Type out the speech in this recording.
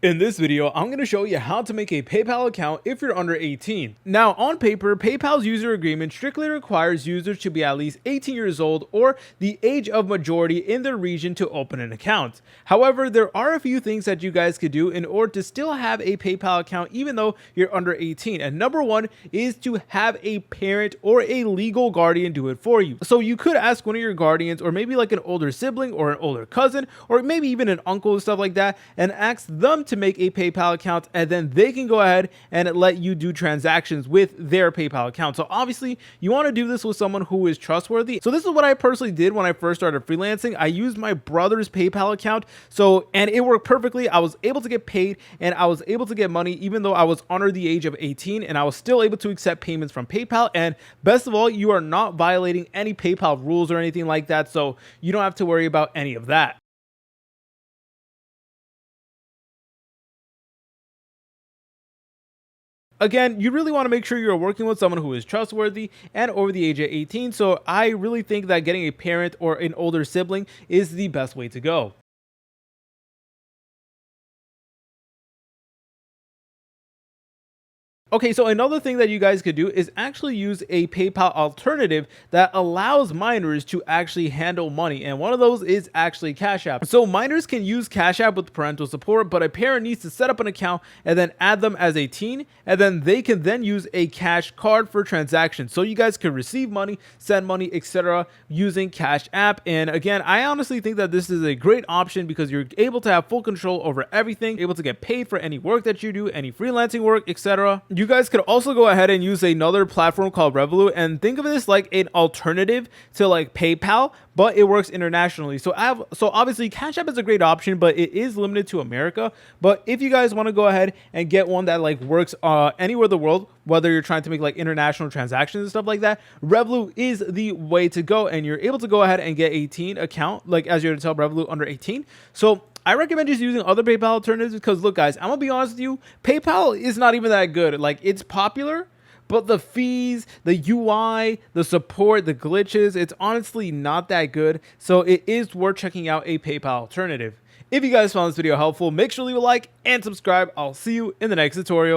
In this video, I'm going to show you how to make a PayPal account if you're under 18. Now, on paper, PayPal's user agreement strictly requires users to be at least 18 years old or the age of majority in their region to open an account. However, there are a few things that you guys could do in order to still have a PayPal account even though you're under 18. And number one is to have a parent or a legal guardian do it for you. So you could ask one of your guardians, or maybe like an older sibling or an older cousin, or maybe even an uncle and stuff like that, and ask them to make a PayPal account, and then they can go ahead and let you do transactions with their PayPal account. So obviously you want to do this with someone who is trustworthy. So this is what I personally did when I first started freelancing. I used my brother's PayPal account, and it worked perfectly. I was able to get paid and I was able to get money even though I was under the age of 18, and I was still able to accept payments from PayPal. And best of all, you are not violating any PayPal rules or anything like that, so you don't have to worry about any of that. Again, you really want to make sure you're working with someone who is trustworthy and over the age of 18. So I really think that getting a parent or an older sibling is the best way to go. Okay, so another thing that you guys could do is actually use a PayPal alternative that allows minors to actually handle money. And one of those is actually Cash App. So minors can use Cash App with parental support, but a parent needs to set up an account and then add them as a teen. And then they can then use a cash card for transactions. So you guys can receive money, send money, etc. using Cash App. And again, I honestly think that this is a great option because you're able to have full control over everything, able to get paid for any work that you do, any freelancing work, etc. You guys could also go ahead and use another platform called Revolut, and think of this like an alternative to like PayPal, but it works internationally. So obviously Cash App is a great option, but it is limited to America. But if you guys want to go ahead and get one that like works anywhere in the world, whether you're trying to make like international transactions and stuff like that, Revolut is the way to go, and you're able to go ahead and get a teen account, like as you're to tell Revolut under 18. So I recommend just using other PayPal alternatives because look guys, I'm gonna be honest with you, PayPal is not even that good. Like, it's popular, but the fees, the UI, the support, the glitches, it's honestly not that good. So it is worth checking out a PayPal alternative. If you guys found this video helpful, make sure to leave a like and subscribe. I'll see you in the next tutorial.